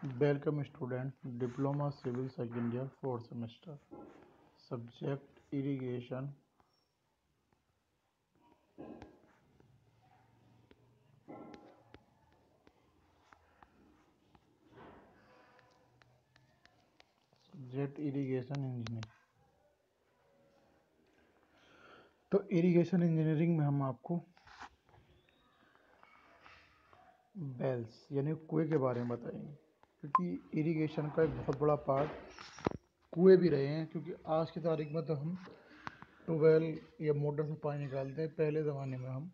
Welcome student, Diploma Civil Second Year 4th semester. Subject Irrigation. Subject Irrigation Engineering. तो irrigation engineering में हम आपको bells यानी कुएं के बारे में बताएंगे, क्योंकि इरिगेशन का एक बहुत बड़ा पार्ट कुएं भी रहे हैं। क्योंकि आज की तारीख में तो हम ट्यूबवेल या मोटर से पानी निकालते हैं, पहले ज़माने में हम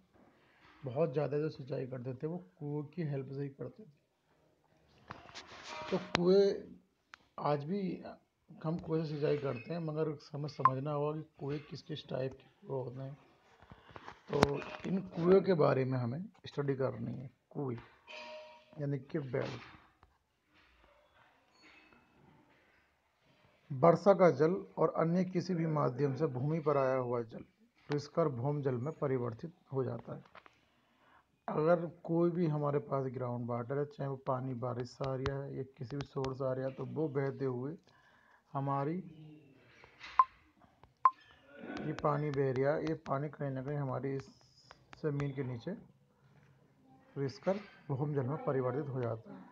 बहुत ज़्यादा जो सिंचाई करते थे वो कुएं की हेल्प से ही करते थे। तो कुएं आज भी हम कुएं से सिंचाई करते हैं, मगर हमें समझना होगा कि कुएं किस किस टाइप के कुएं होते हैं। तो इन कुएं के बारे में हमें स्टडी करनी है। कुएं यानी कि बेल। वर्षा का जल और अन्य किसी भी माध्यम से भूमि पर आया हुआ जल रिसकर भौम जल में परिवर्तित हो जाता है। अगर कोई भी हमारे पास ग्राउंड वाटर है, चाहे वो पानी बारिश से आ रहा है या किसी भी सोर्स आ रहा है, तो वो बहते हुए हमारी ये पानी बह रहा है, ये पानी कहीं ना कहीं हमारी इस ज़मीन के नीचे रिसकर भौम जल में परिवर्तित हो जाता है।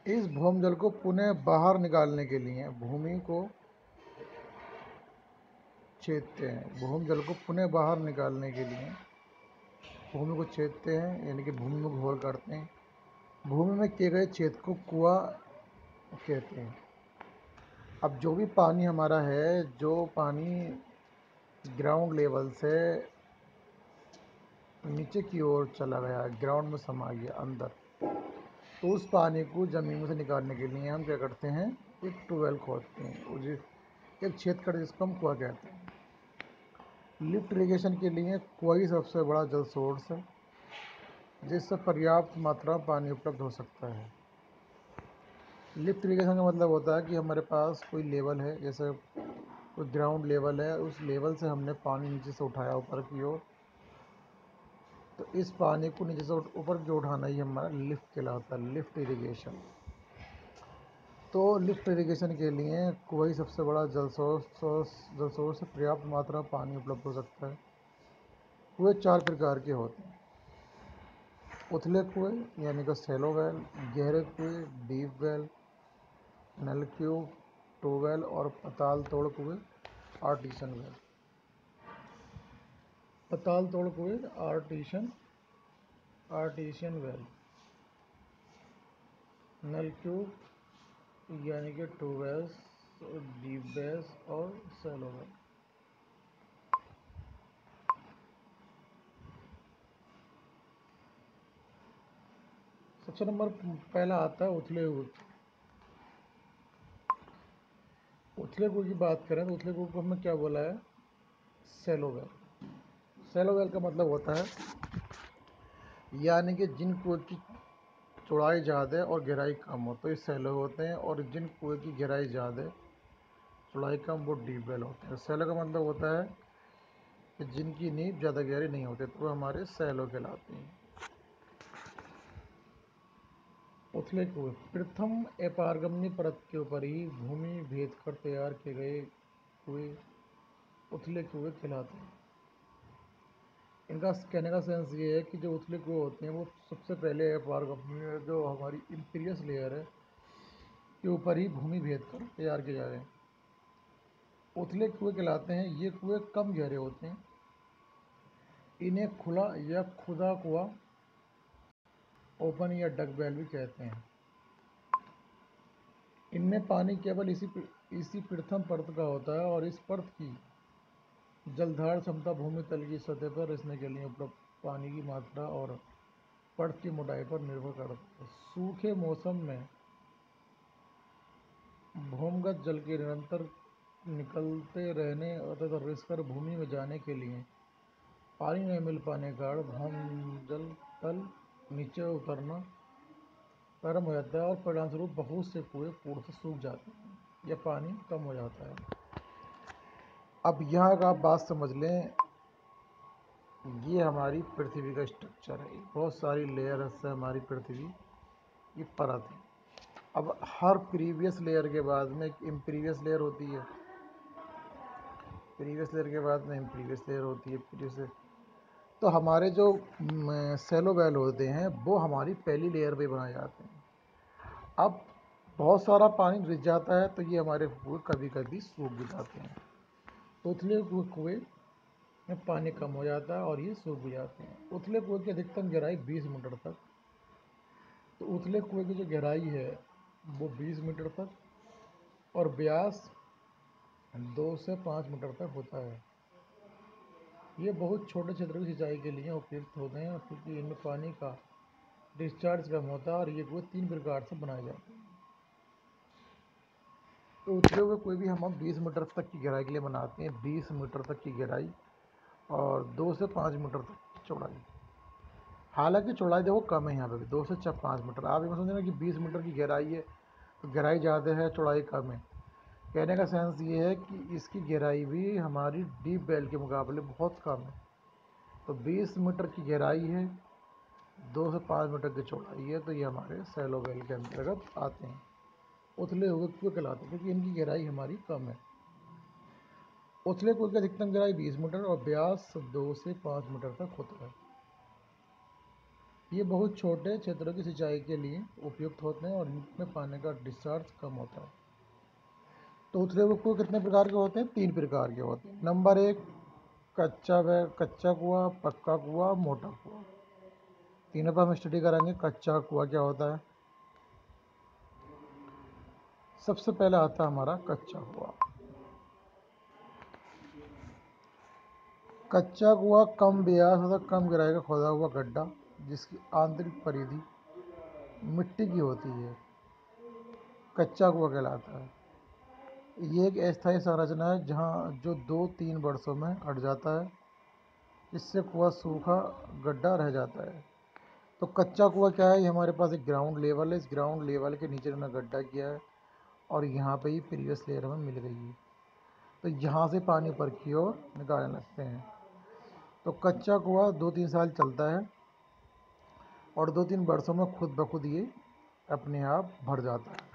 इस भौम जल को पुनः बाहर निकालने के लिए भूमि को छेदते हैं। भौम जल को पुनः बाहर निकालने के लिए भूमि को छेदते हैं, यानी कि भूमि में घोल करते हैं। भूमि में किए गए छेद को कुआं कहते हैं। अब जो भी पानी हमारा है, जो पानी ग्राउंड लेवल से नीचे की ओर चला गया, ग्राउंड में समा गया अंदर, तो उस पानी को ज़मीन में से निकालने के लिए हम क्या करते हैं, एक ट्यूबवेल खोदते हैं, एक छेद कर जिसको हम कुआं कहते हैं। लिफ्ट इरिगेशन के लिए कुआं ही सबसे बड़ा जल सोर्स है, जिससे पर्याप्त मात्रा में पानी उपलब्ध हो सकता है। लिफ्ट इरिगेशन का मतलब होता है कि हमारे पास कोई लेवल है, जैसे कोई ग्राउंड लेवल है, उस लेवल से हमने पानी नीचे से उठाया ऊपर की ओर, तो इस पानी को नीचे से ऊपर की उठाना ही हमारा लिफ्ट कहलाता है, लिफ्ट इरिगेशन। तो लिफ्ट इरिगेशन के लिए कुआं ही सबसे बड़ा जल सोर्स से पर्याप्त मात्रा में पानी उपलब्ध हो सकता है। कुएं 4 प्रकार के होते हैं। उथले कुएं यानी कि सैलो वेल, गहरे कुएं, डीप वेल, नलक्यूब, ट्यूबवेल और पताल तोड़ कुएं, आर्टिसन वेल। पताल तोड़ कुएं, आर्टिशियन वेल, नलक्यूब यानी कि ट्यूबवेल्स, डीप वेल्स और सैलो वेल। सबसे नंबर पहला आता है उथले कुएं। उथले कुएं की बात करें तो उथले कुएं को हमने क्या बोला है, सैलो वेल। सैलो वेल का मतलब होता है यानी कि जिन कुएं की चौड़ाई ज़्यादा और गहराई कम हो तो ये सैलो होते हैं, और जिन कुएं की गहराई ज़्यादा चौड़ाई कम वो डीप वेल होते हैं। सैलो का मतलब होता है कि जिनकी नींव ज़्यादा गहरी नहीं होती तो हमारे सैलो कहलाते हैं। उथले कुएं प्रथम अपारगमनी परत के ऊपर ही भूमि भेद कर तैयार किए गए कुएं उथले कुएं कहलाते हैं। इनका कहने का सेंस ये है कि जो उथले कुएं होते हैं वो सबसे पहले अपारगमनी, जो हमारी इम्पीरियस लेयर है के ऊपर ही भूमि भेद कर तैयार किए जा रहे हैं, उथले कुएं कहलाते हैं। ये कुएं कम गहरे होते हैं। इन्हें खुला या खुदा कुआं, ओपन या डग वेल भी कहते हैं। इनमें पानी केवल इसी प्रथम परत का होता है, और इस परत की जलधार क्षमता भूमि तल की सतह पर रिसने के लिए उपलब्ध पानी की मात्रा और परत की मोटाई पर निर्भर करता है। सूखे मौसम में भूमिगत जल के निरंतर निकलते रहने तथा रिसकर भूमि में जाने के लिए पानी नहीं मिल पाने के कारण भूजल तल नीचे उतरना प्रारंभ हो जाता है, और परिणामस्वरूप बहुत से कुएं पूर्ण से सूख जाते हैं या पानी कम हो जाता है। अब यहाँ का आप बात समझ लें, ये हमारी पृथ्वी का स्ट्रक्चर है, बहुत सारी लेयर से हमारी पृथ्वी ये परत है। अब हर प्रीवियस लेयर के बाद में एक इम्प्रीवियस लेयर होती है, प्रीवियस लेयर के बाद में इम्प्रीवियस लेयर होती है, प्रीवियस। तो हमारे जो सेलो वेल होते हैं वो हमारी पहली लेयर पे बनाए जाते हैं। अब बहुत सारा पानी रिस जाता है तो ये हमारे कुएं कभी कभी सूख भी जाते हैं। तो उथले कुएं में पानी कम हो जाता है और ये सूख भी जाते हैं। उथले कुएं की अधिकतम गहराई 20 मीटर तक। तो उथले कुएं की जो गहराई है वो 20 मीटर तक और व्यास 2 से 5 मीटर तक होता है। ये बहुत छोटे क्षेत्र की सिंचाई के लिए उपयुक्त होते हैं क्योंकि इनमें पानी का डिस्चार्ज कम होता है और ये कुएं 3 प्रकार से बनाए जाते हैं। तो उथले हुए कोई भी हम 20 मीटर तक की गहराई के लिए बनाते हैं, 20 मीटर तक की गहराई और 2 से 5 मीटर तक की चौड़ाई। हालांकि चौड़ाई देखो कम है यहाँ पे भी, 2 से 5 मीटर। आप ये समझना कि 20 मीटर की गहराई है तो गहराई ज़्यादा है, चौड़ाई कम है। कहने का सेंस ये है कि इसकी गहराई भी हमारी डीप वेल के मुकाबले बहुत कम है। तो 20 मीटर की गहराई है, 2 से 5 मीटर की चौड़ाई है, तो ये हमारे सैलो वेल के अंतर्गत आते हैं, उथले हुए कुएं कहलाते हैं क्योंकि इनकी गहराई हमारी कम है। उथले कुएं की अधिकतम गहराई 20 मीटर और व्यास 2 से 5 मीटर तक होता है। ये बहुत छोटे क्षेत्रों की सिंचाई के लिए उपयुक्त होते हैं और इनमें पानी का डिस्चार्ज कम होता है। तो उथले हुए कुएं कितने प्रकार के होते हैं? 3 प्रकार के होते हैं। नंबर 1 कच्चा कुआं, पक्का कुआं, मोटा कुआं। तीनों पर हम स्टडी करेंगे। कच्चा कुआं क्या होता है? सबसे पहले आता है हमारा कच्चा कुआं। कच्चा कुआं कम व्यास तथा कम गहराई का खोदा हुआ गड्ढा जिसकी आंतरिक परिधि मिट्टी की होती है, कच्चा कुआं कहलाता है। ये एक अस्थायी संरचना है जहाँ जो 2-3 वर्षों में हट जाता है, इससे कुआं सूखा गड्ढा रह जाता है। तो कच्चा कुआं क्या है? ये हमारे पास एक ग्राउंड लेवल है, इस ग्राउंड लेवल के नीचे उन्होंने गड्ढा किया है और यहाँ पे ही प्रीवियस लेयर हमें मिल गई है, तो यहाँ से पानी ऊपर की ओर निकालने लगते हैं। तो कच्चा कुआं 2-3 साल चलता है और 2-3 वर्षों में खुद ब खुद ये अपने आप भर जाता है।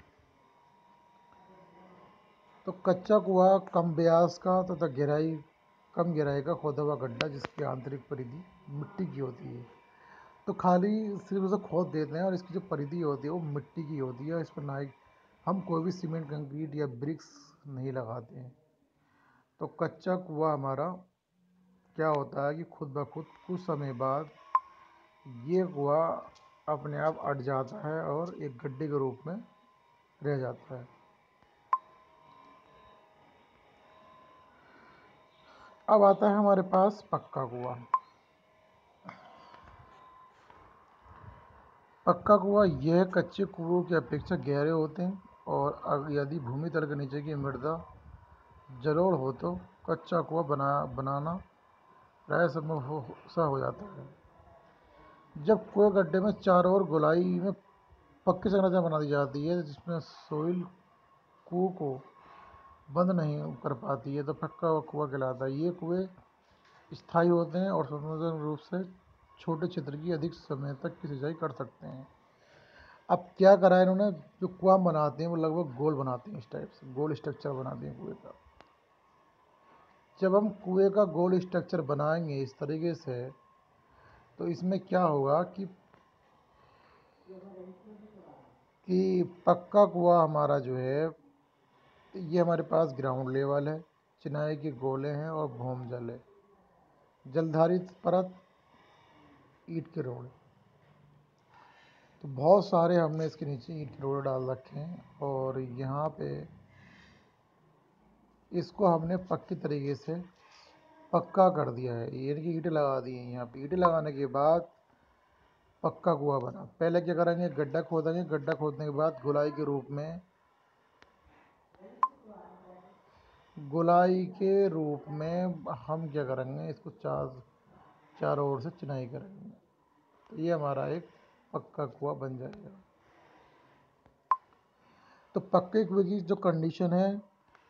तो कच्चा कुआं कम व्यास का तथा कम गहराई का खोदा हुआ गड्ढा जिसकी आंतरिक परिधि मिट्टी की होती है। तो खाली सिर्फ उसे खोद देते हैं और इसकी जो परिधि होती है वो मिट्टी की होती है। इस पर ना हम कोई भी सीमेंट, कंक्रीट या ब्रिक्स नहीं लगाते हैं। तो कच्चा कुआं हमारा क्या होता है कि खुद ब खुद कुछ समय बाद ये कुआं अपने आप अट जाता है और एक गड्ढे के रूप में रह जाता है। अब आता है हमारे पास पक्का कुआं। पक्का कुआं यह कच्चे कुओं की अपेक्षा गहरे होते हैं और यदि भूमि तल के नीचे की मृदा जलोढ़ हो तो कच्चा कुआं बनाना प्राय संभव सा हो जाता है। जब कुएं गड्ढे में चारों ओर गोलाई में पक्की संरचना बना दी जाती है जिसमें सोइल कुओं को बंद नहीं कर पाती है तो पक्का कुआं कहलाता है। ये कुएं स्थायी होते हैं और स्वतंत्र रूप से छोटे क्षेत्र की अधिक समय तक की सिंचाई कर सकते हैं। अब क्या करा है इन्होंने, जो कुआं बनाते हैं वो लगभग गोल बनाते हैं, इस टाइप से गोल स्ट्रक्चर बनाते हैं कुएं का। जब हम कुएं का गोल स्ट्रक्चर बनाएंगे इस तरीके से तो इसमें क्या होगा कि पक्का कुआं हमारा जो है ये हमारे पास ग्राउंड लेवल है, चिनाई के गोले हैं और भूम जल है, जलधारी परत, ईंट के रोड। तो बहुत सारे हमने इसके नीचे ईंट के रोड डाल रखे हैं और यहाँ पे इसको हमने पक्की तरीके से पक्का कर दिया है, यानी कि ईंटें लगा दी हैं। यहाँ पे ईंटें लगाने के बाद पक्का कुआं बना। पहले क्या करेंगे, गड्ढा खोदेंगे, गड्ढा खोदने के बाद गोलाई के रूप में हम क्या करेंगे, इसको चारों ओर से चिनाई करेंगे, तो ये हमारा एक पक्का कुआं बन जाएगा। तो पक्के कुएं की जो कंडीशन है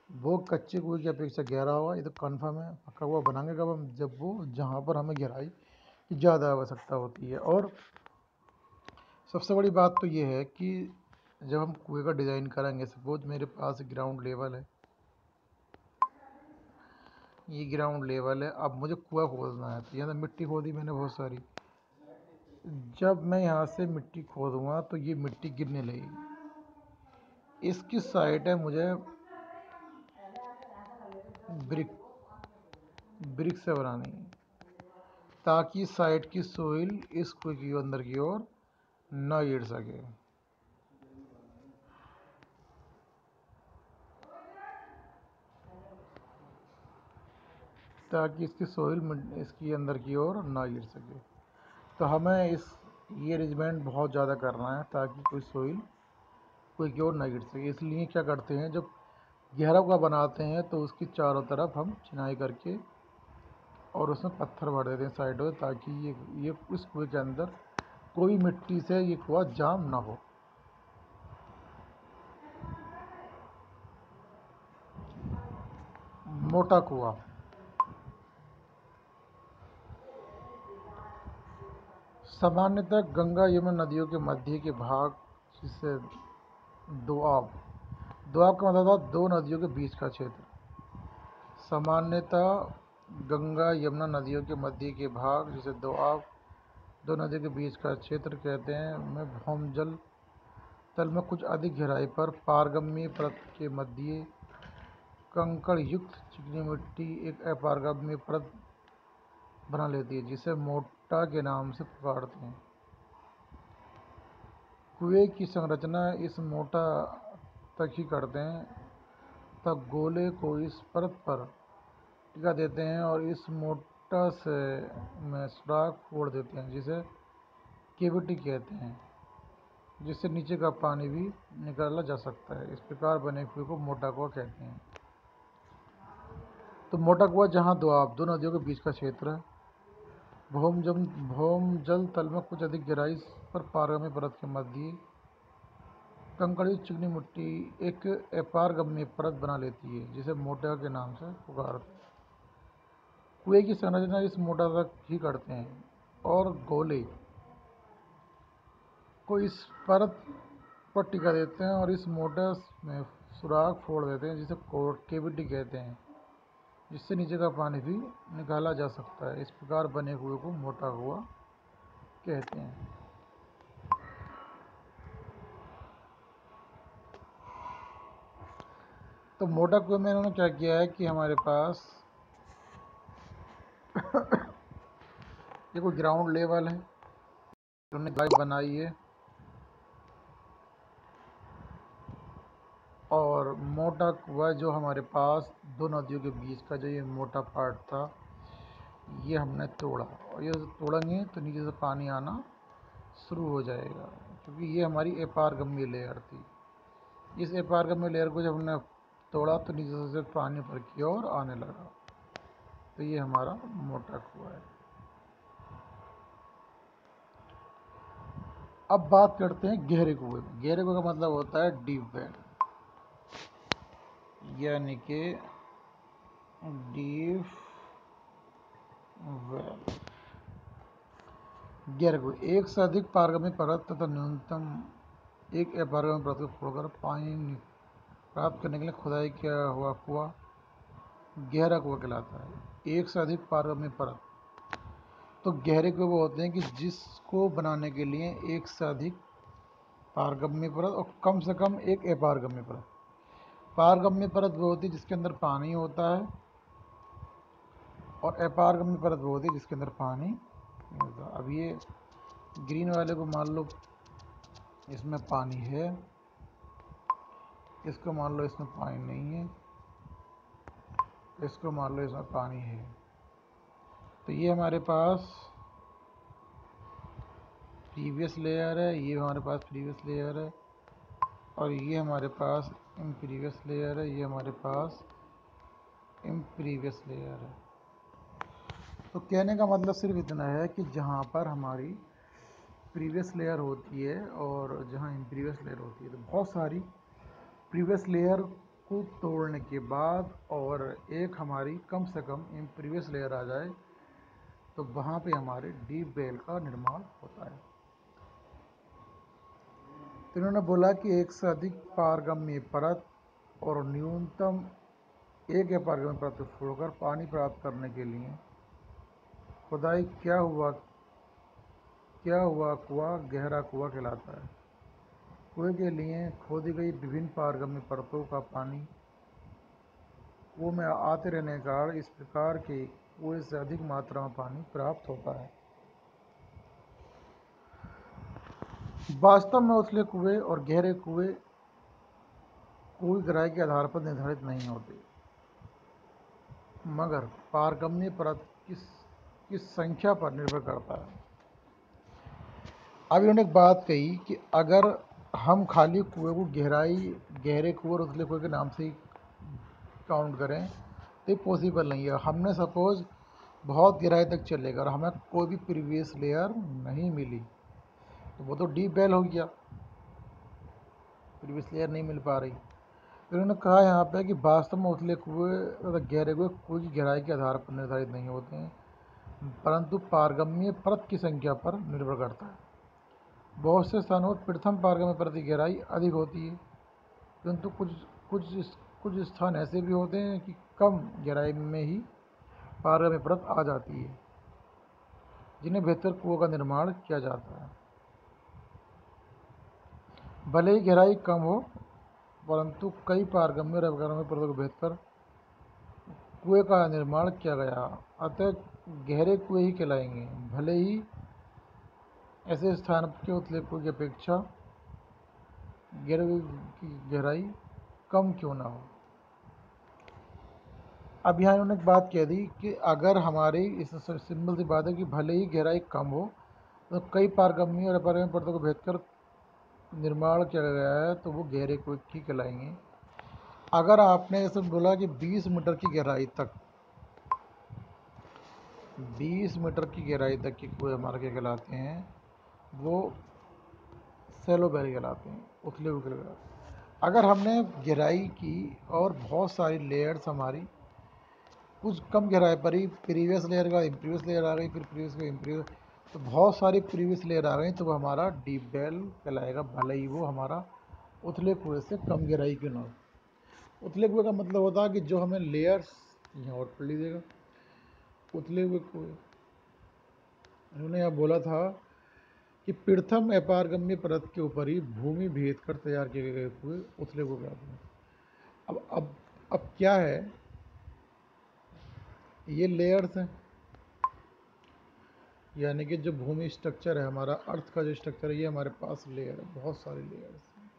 वो कच्चे कुएं की अपेक्षा गहरा होगा, ये तो कन्फर्म है। पक्का कुआं बनाएंगे कब हम, जब वो जहाँ पर हमें गहराई की ज़्यादा आवश्यकता होती है और सबसे बड़ी बात तो ये है कि जब हम कुएं का डिज़ाइन करेंगे, सपोज मेरे पास ग्राउंड लेवल है, ये ग्राउंड लेवल है, अब मुझे कुआं खोदना है। तो यहाँ से मिट्टी खोदी मैंने बहुत सारी। जब मैं यहाँ से मिट्टी खोदूँगा तो ये मिट्टी गिरने लगेगी। इसकी साइड है मुझे ब्रिक से बनानी है, ताकि साइड की सोइल इस कुएं की अंदर की ओर न गिर सके। ताकि इसकी सोइल इसकी अंदर की ओर ना गिर सके। तो हमें ये अरेंजमेंट बहुत ज़्यादा करना है ताकि कोई सोइल कोई की ओर ना गिर सके। इसलिए क्या करते हैं, जब गहरा कुआं बनाते हैं तो उसकी चारों तरफ हम चिनाई करके और उसमें पत्थर भर देते हैं साइड में, ताकि ये इस कुएं के अंदर कोई मिट्टी से ये कुआं जाम ना हो। मोटा कुआं सामान्यतः गंगा यमुना नदियों के मध्य के भाग, जिसे दोआब दोआब का मतलब था दो नदियों के बीच का क्षेत्र। सामान्यतः गंगा यमुना नदियों के मध्य के भाग, जिसे दोआब दो नदियों के बीच का क्षेत्र कहते हैं, में भौमजल तल में कुछ अधिक गहराई पर पारगम्य परत के मध्य कंकड़ युक्त चिकनी मिट्टी एक अपारगम्य परत बना लेती है, जिसे मोटा के नाम से पुकारते हैं। कुएं की संरचना इस मोटा तक ही करते हैं, तब गोले को इस परत पर टिका देते हैं और इस मोटा से में सुराख फोड़ देते हैं, जिसे केविटी कहते हैं, जिससे नीचे का पानी भी निकाला जा सकता है। इस प्रकार बने कुएं को मोटा कुआं कहते हैं। तो मोटा कुआं जहाँ दो नदियों के बीच का क्षेत्र है, भौमजल तल में कुछ अधिक गहराई पर पारगम्य परत के मध्य कंकड़युक्त चिकनी मिट्टी एक अपारगम्य परत बना लेती है, जिसे मोटा के नाम से पुकारते हैं। कुएं की संरचना इस मोटा तक ही करते हैं और गोले को इस परत पर टिका देते हैं और इस मोटा में सुराख फोड़ देते हैं, जिसे केविटी कहते हैं, जिससे नीचे का पानी भी निकाला जा सकता है। इस प्रकार बने कुएं को मोटा कुआं कहते हैं। तो मोटा कुएं में इन्होंने क्या किया है कि हमारे पास ये कोई ग्राउंड लेवल है, उन्होंने गाय बनाई है और मोटा कुआं जो हमारे पास दो नदियों के बीच का जो ये मोटा पार्ट था, ये हमने तोड़ा, और ये तोड़ेंगे तो नीचे से पानी आना शुरू हो जाएगा, क्योंकि ये हमारी अपारगम्य लेयर थी। इस अपारगम्य लेयर को जब हमने तोड़ा तो नीचे से पानी ऊपर की ओर आने लगा। तो ये हमारा मोटा कुआं है। अब बात करते हैं गहरे कुएं में। गहरे कुएं का मतलब होता है डीप वेल, यानी कि डीप वेल। गहरे कुएं एक से अधिक पारगम्य परत तथा न्यूनतम एक अपारगम्य परत को फोड़कर पानी प्राप्त करने के लिए खुदाई किया हुआ कुआं गहरा कुआं कहलाता है। एक से अधिक पारगम्य परत, तो गहरे कुएं वो होते हैं कि जिसको बनाने के लिए एक से अधिक पारगम्य परत और कम से कम एक अपारगम्य परत। पारगम्य परत वो होती है जिसके अंदर पानी होता है, और अपारगम्य परत वो होती है जिसके अंदर पानी नहीं होता। अब ये ग्रीन वाले को मान लो इसमें पानी है, इसको मान लो इसमें पानी नहीं है, इसको मान लो इसमें पानी है। तो ये हमारे पास प्रीवियस लेयर है, ये हमारे पास प्रीवियस लेयर है, और ये हमारे पास इम्प्रीवियस लेयर है, ये हमारे पास इम्प्रीवियस लेयर है। तो कहने का मतलब सिर्फ इतना है कि जहाँ पर हमारी प्रीवियस लेयर होती है और जहाँ इम्प्रीवियस लेयर होती है, तो बहुत सारी प्रीवियस लेयर को तोड़ने के बाद और एक हमारी कम से कम इम्प्रीवियस लेयर आ जाए, तो वहाँ पे हमारे डीप वेल का निर्माण होता है। इन्होंने बोला कि एक से अधिक पारगम्य परत और न्यूनतम एक या पारगम्य परत को छोड़कर पानी प्राप्त करने के लिए खुदाई क्या हुआ कुआं गहरा कुआं कहलाता है। कुएं के लिए खोदी गई विभिन्न पारगम्य परतों का पानी कुएं में आते रहने के कारण इस प्रकार के कुएं से अधिक मात्रा में पानी प्राप्त होता है। वास्तव में उथले कुएं और गहरे कुएं कोई गहराई के आधार पर निर्धारित नहीं होते, मगर पारगम्य परत किस संख्या पर निर्भर करता है। अब इन्होंने एक बात कही कि अगर हम खाली कुएं को गहरे कुएं और उथले कुएं के नाम से ही काउंट करें तो पॉसिबल नहीं है। हमने सपोज बहुत गहराई तक चलेगा और हमें कोई भी प्रीवियस लेयर नहीं मिली तो वो तो डीप वेल हो गया, प्रीवियस लेयर नहीं मिल पा रही। इन्होंने कहा यहाँ पे कि वास्तव में उथले कुएं तथा गहरे कुएं कुएं की गहराई के आधार पर निर्धारित नहीं होते हैं, परंतु पारगम्य परत की संख्या पर निर्भर करता है। बहुत से स्थानों पर प्रथम पारगम्य परत की गहराई अधिक होती है, किंतु कुछ स्थान ऐसे भी होते हैं कि कम गहराई में ही पारगम्य परत आ जाती है, जिन्हें बेहतर कुओं का निर्माण किया जाता है। भले ही गहराई कम हो, परंतु कई पारगम्य और अपारगम्य परतों को बेहतर कुएं का निर्माण किया गया, अतः गहरे कुएं ही कहलाएंगे, भले ही ऐसे स्थान के उथले कुएं की अपेक्षा गहरे कुएं की गहराई कम क्यों ना हो। अब यहाँ इन्होंने एक बात कह दी कि अगर हमारी इस सिंपल सी बात है कि भले ही गहराई कम हो तो कई पारगम्य और अपारगम्य परतों को बेहतर निर्माण किया गया है, तो वो गहरे कुएं ही कहलाएंगे। अगर आपने ऐसे बोला कि 20 मीटर की गहराई तक 20 मीटर की गहराई तक के कुएं हमारे क्या कहलाते हैं, वो सैलो वेल कहलाते हैं, उथले हुए कहलाते हैं। अगर हमने गहराई की और बहुत सारी लेयर्स हमारी कुछ कम गहराई पर ही प्रीवियस लेयर का इम्प्रीवियस लेयर आ गई, फिर प्रीवियस का इम्प्रीवियस, तो बहुत सारी प्रीवियस लेयर आ गई, तो वो हमारा डीप वेल कहलाएगा, भले ही वो हमारा उथले कुएं से कम गहराई क्यों ना हो। उथले कुएं का मतलब होता है कि जो हमें लेयर्स, यहाँ और पढ़ लीजिएगा, उथले हुए कुएं। उन्होंने यहाँ बोला था कि प्रथम अपारगम्य परत के ऊपर ही भूमि भेद कर तैयार किए गए कुएं उथले कुएं कहलाते हैं। अब क्या है, ये लेयर्स हैं, यानी कि जो भूमि स्ट्रक्चर है, हमारा अर्थ का जो स्ट्रक्चर है, ये हमारे पास लेयर है, बहुत सारी लेयर्स हैं।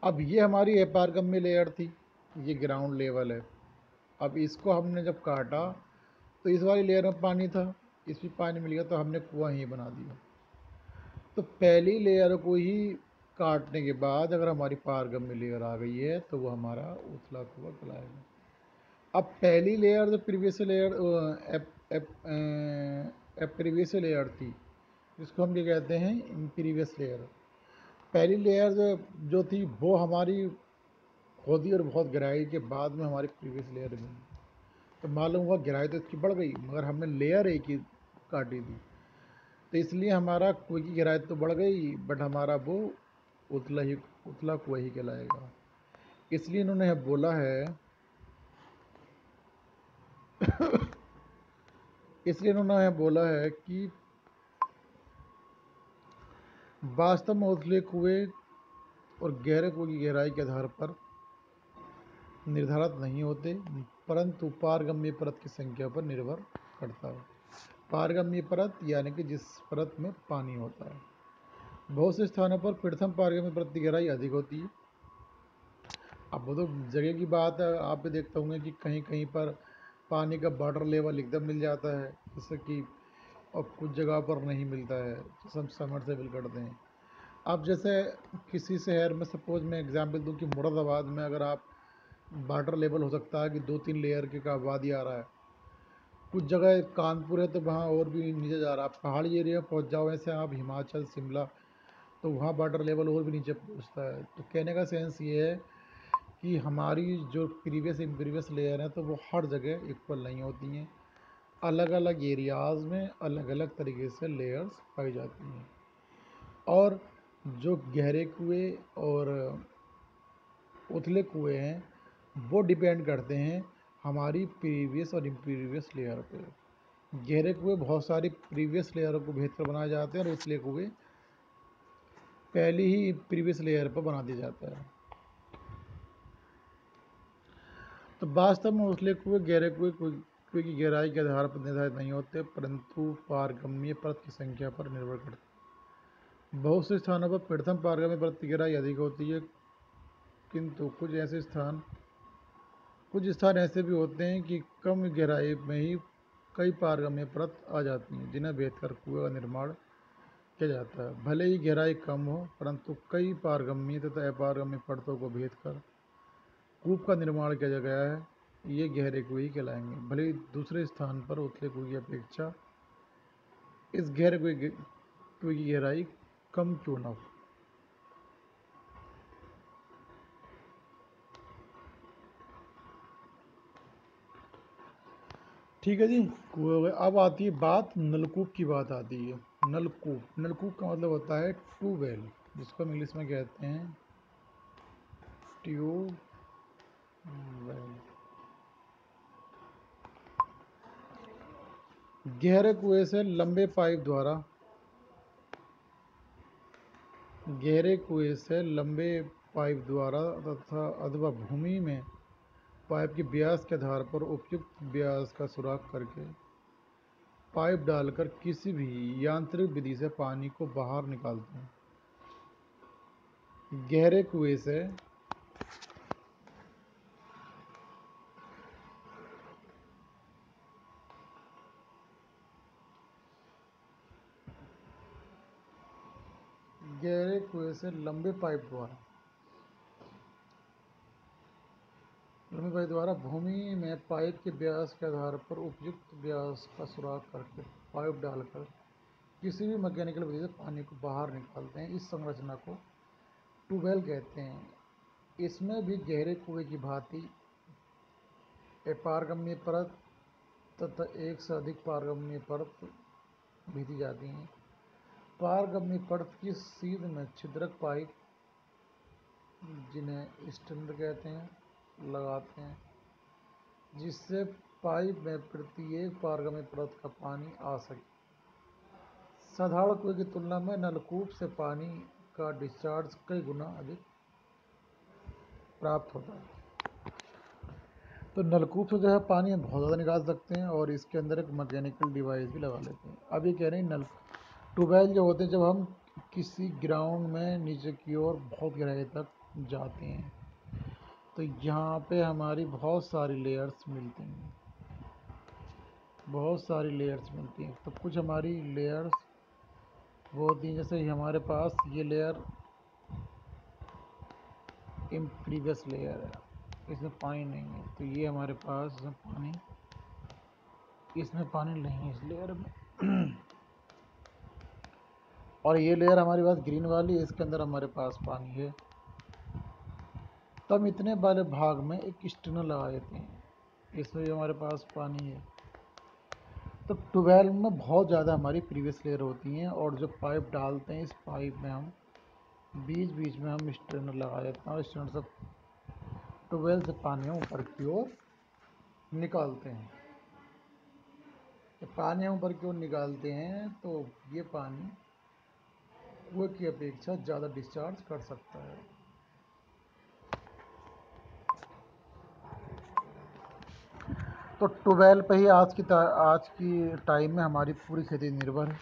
अब ये हमारी अपारगम्य लेयर थी, ये ग्राउंड लेवल है। अब इसको हमने जब काटा तो इस वाली लेयर में पानी था, इसमें पानी मिल गया तो हमने कुआं ही बना दिया। तो पहली लेयर को ही काटने के बाद अगर हमारी पारगम्य लेयर आ गई है तो वो हमारा उथला कुआं कहलाएगा। अब पहली लेयर जो प्रीवियस लेयर प्रीवियस लेयर थी, जिसको हम ये कहते हैं प्रीवियस लेयर, पहली लेयर जो थी वो हमारी खोदी और बहुत गहराई के बाद में हमारी प्रीवियस लेयर में, तो मालूम हुआ गहराई तो इसकी बढ़ गई, मगर हमने लेयर एक ही काटी थी, तो इसलिए हमारा कुएं की गहराई तो बढ़ गई, बट हमारा वो उथला कुआं ही कहलाएगा। इसलिए इन्होंने बोला है कि वास्तव में उथले कुएं और गहरे कुएं की गहराई के आधार पर निर्धारित नहीं होते, परंतु पारगम्य परत की संख्या पर निर्भर करता है। पारगम्य परत यानी कि जिस परत में पानी होता है। बहुत से स्थानों पर प्रथम पारगम्य परत की गहराई अधिक होती है। अब वो तो जगह की बात है, आप भी देखते होंगे कि कहीं कहीं पर पानी का वाटर लेवल एकदम मिल जाता है, जैसे कि और कुछ जगह पर नहीं मिलता है, तो हम सबमर्सिबल करते हैं। अब जैसे किसी शहर में सपोज मैं एग्जांपल दूं कि मुरादाबाद में अगर आप वाटर लेवल हो सकता है कि 2-3 लेयर के का वादी आ रहा है, कुछ जगह कानपुर है तो वहाँ और भी नीचे जा रहा है, पहाड़ी एरिया में पहुँच जाओ, ऐसे आप हिमाचल शिमला तो वहाँ वाटर लेवल और भी नीचे पहुँचता है। तो कहने का सेंस ये है कि हमारी जो प्रीवियस लेयर है तो वो हर जगह इक्वल नहीं होती हैं, अलग अलग एरियाज़ में अलग अलग तरीके से लेयर्स पाई जाती हैं। और जो गहरे कुएं और उथले कुएं हैं वो डिपेंड करते हैं हमारी प्रीवियस और इम्प्रीवियस लेयर पे। गहरे कुएं बहुत सारी प्रीवियस लेयरों को भेद कर बनाए जाते हैं और उथले कुएं पहली ही प्रीवियस लेयर पर बना दिया जाता है। तो वास्तव में उथले कुएं गहरे कुएं की गहराई के आधार पर निर्धारित नहीं होते, परंतु पारगम्य परत की संख्या पर निर्भर करते हैं। बहुत से स्थानों पर प्रथम पारगम्य परत की गहराई अधिक होती है, किंतु कुछ स्थान ऐसे भी होते हैं कि कम गहराई में ही कई पारगम्य परत आ जाती हैं, जिन्हें भेद कर कुएं का निर्माण किया जाता है। भले ही गहराई कम हो, परंतु कई पारगम्य तथा अपारगम्य परतों को भेद कर कूप का निर्माण किया गया है, ये गहरे कुएं कहलाएंगे। भले ही दूसरे स्थान पर उथले कुएं की अपेक्षा इस गहरे कुएं की गहराई कम क्यों न हो। ठीक है जी, कुएं हो गए। अब आती है बात नलकूप की, बात आती है। नलकूप का मतलब होता है ट्यूबवेल, जिसको हम इंग्लिश में कहते हैं ट्यूबवेल। गहरे कुएं से लंबे पाइप द्वारा तथा अथवा भूमि में पाइप के व्यास के आधार पर उपयुक्त व्यास का सुराख करके पाइप डालकर किसी भी यांत्रिक विधि से पानी को बाहर निकालते हैं। गहरे कुएं से लंबे पाइप द्वारा भूमि में पाइप के व्यास के आधार पर उपयुक्त व्यास का सुराख करके पाइप डालकर किसी भी मैकेनिकल विधि से पानी को बाहर निकालते हैं। इस संरचना को ट्यूबवेल कहते हैं। इसमें भी गहरे कुएं की भांति अपारगम्य परत तथा एक से अधिक पारगम्य परत भेदी जाती हैं। पारगम्य परत की सीध में छिद्रक पाइप, जिन्हें स्टैंडर कहते हैं, लगाते हैं, जिससे पाइप में प्रत्येक पारगम्य परत का पानी आ सके। साधारण कुएं की तुलना में नलकूप से पानी का डिस्चार्ज कई गुना अधिक प्राप्त होता है। तो नलकूप से जो है पानी हम बहुत ज़्यादा निकाल सकते हैं और इसके अंदर एक मैकेनिकल डिवाइस भी लगा लेते हैं। अब ये कह रहे हैं ट्यूबवेल जो होते हैं, जब हम किसी ग्राउंड में नीचे की ओर बहुत गहराई तक जाते हैं तो यहाँ पे हमारी बहुत सारी लेयर्स मिलती हैं। तो कुछ हमारी लेयर्स वो होती हैं, जैसे हमारे पास ये लेयर इम्प्रीवियस लेयर है, इसमें पानी नहीं है, तो ये हमारे पास इसमें पानी नहीं है इस लेयर में। और ये लेयर हमारे पास ग्रीन वाली है, इसके अंदर हमारे पास पानी है। तो हम इतने वाले भाग में एक स्टेनर लगा देते हैं, इसमें भी हमारे पास पानी है। तो ट्यूबवेल में बहुत ज़्यादा हमारी प्रीवियस लेयर होती हैं और जो पाइप डालते हैं, इस पाइप में हम बीच में हम स्ट्रेनर लगा देते हैं और स्ट्रेनर से ट्यूबवेल से पानी हम ऊपर की ओर निकालते हैं। पानी हम ऊपर की ओर निकालते हैं तो ये पानी कुएं की अपेक्षा ज़्यादा डिस्चार्ज कर सकता है। तो ट्यूबवेल पे ही आज की टाइम में हमारी पूरी खेती निर्भर है।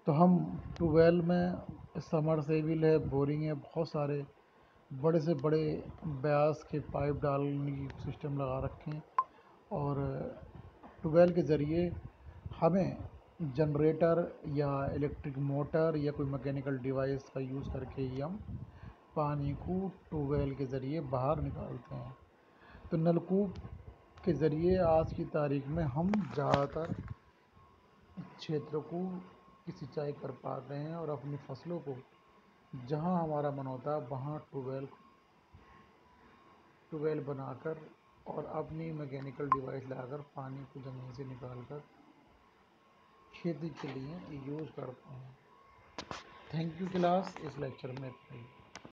तो हम ट्यूबवेल में समरसेबिल है, बोरिंग है, बहुत सारे बड़े से बड़े व्यास के पाइप डालने की सिस्टम लगा रखे हैं और ट्यूबवेल के ज़रिए हमें जनरेटर या इलेक्ट्रिक मोटर या कोई मैकेनिकल डिवाइस का यूज़ करके ही हम पानी को ट्यूबवेल के ज़रिए बाहर निकालते हैं। तो नलकूप के ज़रिए आज की तारीख में हम ज़्यादातर क्षेत्रों को की सिंचाई कर पा रहे हैं और अपनी फसलों को जहां हमारा मन होता है वहां ट्यूबवेल बनाकर और अपनी मैकेनिकल डिवाइस लगाकर पानी को ज़मीन से निकालकर खेती के लिए यूज़ करते हैं। थैंक यू क्लास, इस लेक्चर में इतना ही।